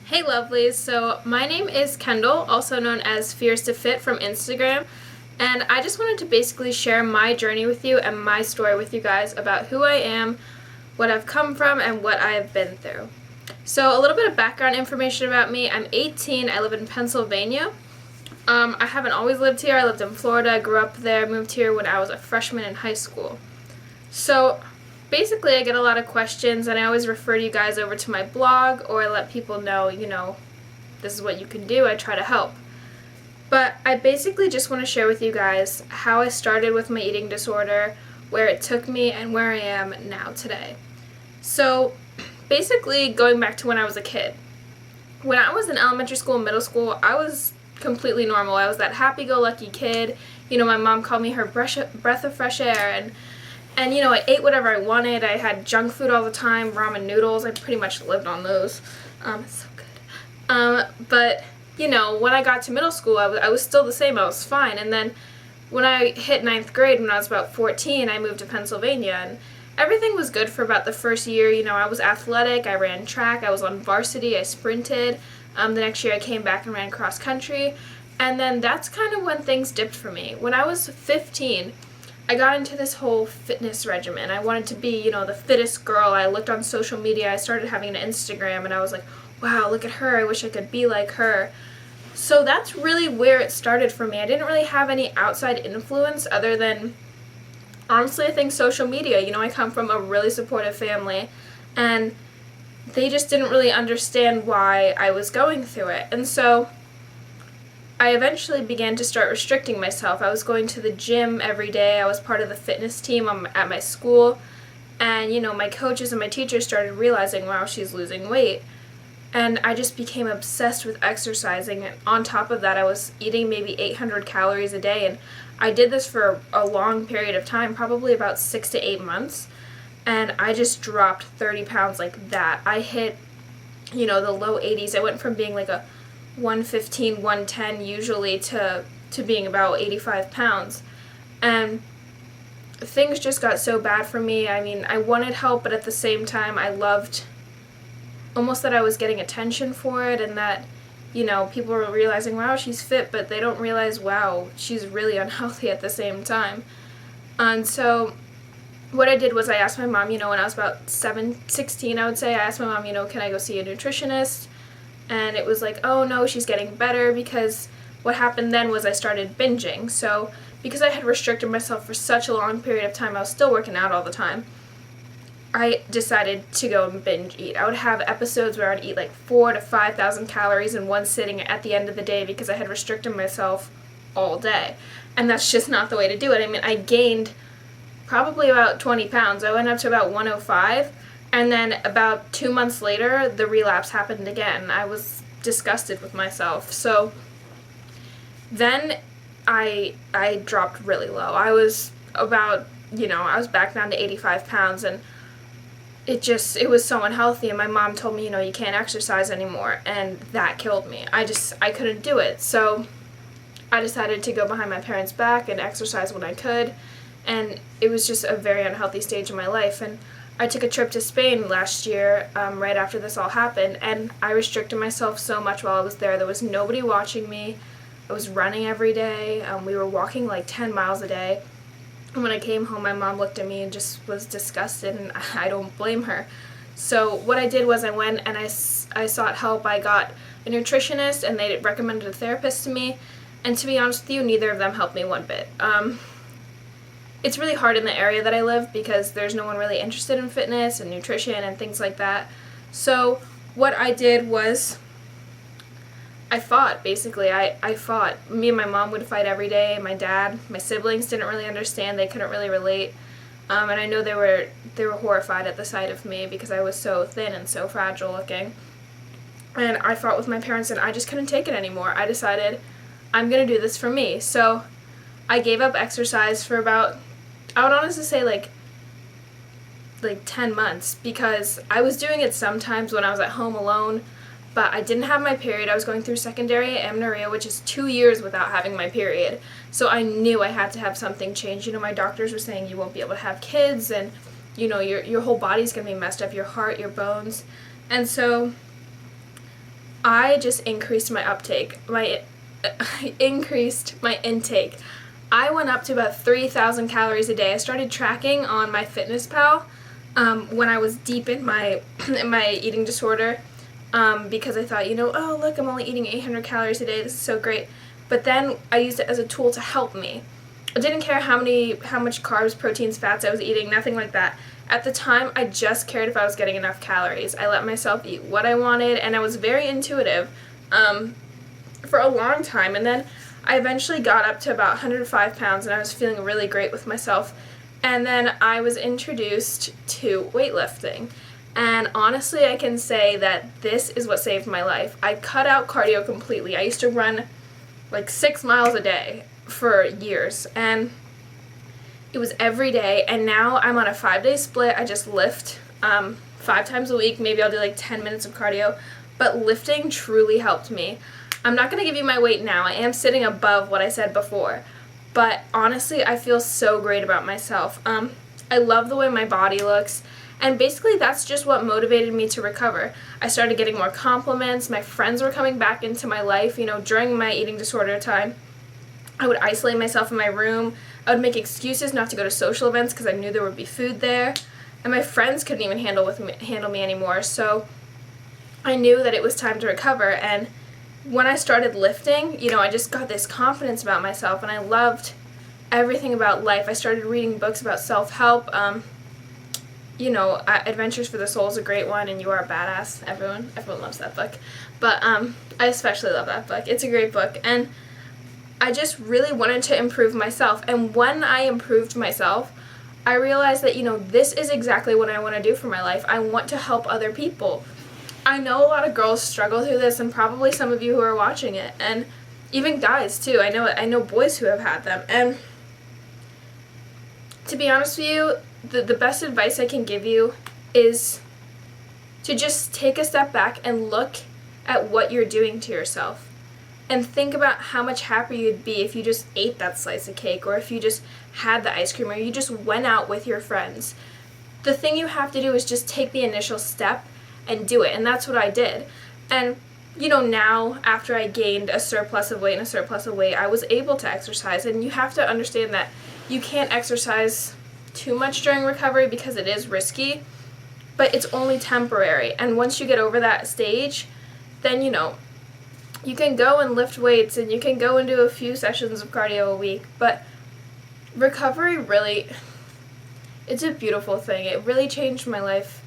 Hey lovelies, so my name is Kendall, also known as Fierce to Fit from Instagram, and I just wanted to basically share my journey with you and my story with you guys about who I am, what I've come from, and what I have been through. So a little bit of background information about me. I'm 18, I live in Pennsylvania. I haven't always lived here. I lived in Florida, grew up there, moved here when I was a freshman in high school. So basically I get a lot of questions and I always refer you guys over to my blog or I let people know, this is what you can do. I try to help. But I basically just want to share with you guys how I started with my eating disorder, where it took me, and where I am now today. So basically going back to when I was a kid. When I was in elementary school and middle school, I was completely normal. I was that happy-go-lucky kid. My mom called me her breath of fresh air, and I ate whatever I wanted. I had junk food all the time, ramen noodles. I pretty much lived on those. It's so good. But when I got to middle school, I was still the same. I was fine. And then when I hit 9th grade, when I was about 14, I moved to Pennsylvania, and everything was good for about the first year. I was athletic. I ran track. I was on varsity. I sprinted. The next year, I came back and ran cross country. And then that's kind of when things dipped for me. When I was 15, I got into this whole fitness regimen. I wanted to be, the fittest girl. I looked on social media. I started having an Instagram, and I was like, wow, look at her. I wish I could be like her. So that's really where it started for me. I didn't really have any outside influence other than, honestly, I think social media. I come from a really supportive family, and they just didn't really understand why I was going through it. And so I eventually began to start restricting myself. I was going to the gym every day. I was part of the fitness team at my school. And, my coaches and my teachers started realizing, wow, she's losing weight. And I just became obsessed with exercising. And on top of that, I was eating maybe 800 calories a day. And I did this for a long period of time, probably about 6 to 8 months. And I just dropped 30 pounds like that. I hit, the low 80s. I went from being like a 115, 110 usually to being about 85 pounds. And things just got so bad for me. I mean, I wanted help, but at the same time, I loved almost that I was getting attention for it, and that, people were realizing, wow, she's fit, but they don't realize, wow, she's really unhealthy at the same time. And so what I did was I asked my mom, when I was about 16, I would say, I asked my mom, can I go see a nutritionist? And it was like, oh no, she's getting better, because what happened then was I started binging. So because I had restricted myself for such a long period of time, I was still working out all the time, I decided to go and binge eat. I would have episodes where I'd eat like 4,000 to 5,000 calories in one sitting at the end of the day because I had restricted myself all day. And that's just not the way to do it. I mean, I gained probably about 20 pounds. I went up to about 105. And then about 2 months later, the relapse happened again. I was disgusted with myself. So then I dropped really low. I was about, I was back down to 85 pounds, and it was so unhealthy. And my mom told me, you can't exercise anymore. And that killed me. I couldn't do it. So I decided to go behind my parents' back and exercise when I could. And it was just a very unhealthy stage in my life. And I took a trip to Spain last year, right after this all happened, and I restricted myself so much while I was there. There was nobody watching me. I was running every day. We were walking like 10 miles a day. And when I came home, my mom looked at me and just was disgusted, and I don't blame her. So what I did was I went and I sought help. I got a nutritionist, and they recommended a therapist to me. And to be honest with you, neither of them helped me one bit. It's really hard in the area that I live because there's no one really interested in fitness and nutrition and things like that. So what I did was I fought, basically. I fought. Me and my mom would fight every day. My dad, my siblings didn't really understand. They couldn't really relate. And I know they were horrified at the sight of me because I was so thin and so fragile looking. And I fought with my parents, and I just couldn't take it anymore. I decided I'm going to do this for me. So I gave up exercise for about, I would honestly say like 10 months, because I was doing it sometimes when I was at home alone, but I didn't have my period. I was going through secondary amenorrhea, which is 2 years without having my period. So I knew I had to have something change. My doctors were saying you won't be able to have kids, and your whole body's going to be messed up, your heart, your bones. And so I just increased my uptake. I increased my intake. I went up to about 3,000 calories a day. I started tracking on MyFitnessPal when I was deep in my in my eating disorder, because I thought, oh look, I'm only eating 800 calories a day. This is so great. But then I used it as a tool to help me. I didn't care how much carbs, proteins, fats I was eating, nothing like that. At the time, I just cared if I was getting enough calories. I let myself eat what I wanted, and I was very intuitive for a long time. And then I eventually got up to about 105 pounds, and I was feeling really great with myself. And then I was introduced to weightlifting. And honestly, I can say that this is what saved my life. I cut out cardio completely. I used to run like 6 miles a day for years, and it was every day. And now I'm on a 5-day split. I just lift 5 times a week. Maybe I'll do like 10 minutes of cardio, but lifting truly helped me. I'm not going to give you my weight now. I am sitting above what I said before, but honestly, I feel so great about myself. I love the way my body looks, and basically that's just what motivated me to recover. I started getting more compliments. My friends were coming back into my life. During my eating disorder time, I would isolate myself in my room. I would make excuses not to go to social events because I knew there would be food there, and my friends couldn't even handle me anymore. So I knew that it was time to recover, and when I started lifting, I just got this confidence about myself, and I loved everything about life. I started reading books about self-help. Adventures for the Soul is a great one, and You Are a Badass. Everyone loves that book. But I especially love that book. It's a great book, and I just really wanted to improve myself. And when I improved myself, I realized that, this is exactly what I want to do for my life. I want to help other people. I know a lot of girls struggle through this, and probably some of you who are watching it, and even guys too. I know boys who have had them. And to be honest with you, the best advice I can give you is to just take a step back and look at what you're doing to yourself, and think about how much happier you'd be if you just ate that slice of cake, or if you just had the ice cream, or you just went out with your friends. The thing you have to do is just take the initial step and do it, and that's what I did. And now, after I gained a surplus of weight, I was able to exercise. And you have to understand that you can't exercise too much during recovery because it is risky, but it's only temporary. And once you get over that stage, then you can go and lift weights, and you can go and do a few sessions of cardio a week. But recovery really, it's a beautiful thing. It really changed my life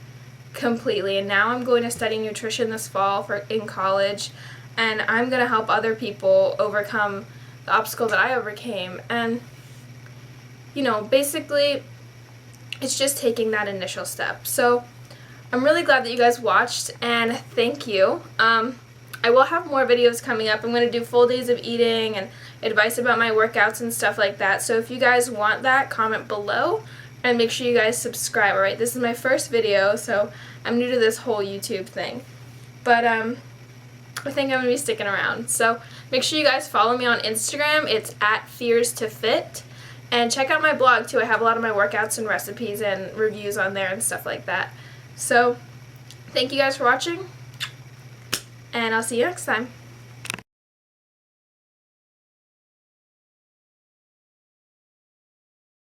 completely, and now I'm going to study nutrition this fall in college, and I'm going to help other people overcome the obstacle that I overcame. And basically it's just taking that initial step. So I'm really glad that you guys watched, and thank you. I will have more videos coming up. I'm going to do full days of eating and advice about my workouts and stuff like that. So if you guys want that, comment below. And make sure you guys subscribe, alright? This is my first video, so I'm new to this whole YouTube thing. But I think I'm going to be sticking around. So make sure you guys follow me on Instagram. It's @fearstofit. And check out my blog too. I have a lot of my workouts and recipes and reviews on there and stuff like that. So thank you guys for watching, and I'll see you next time.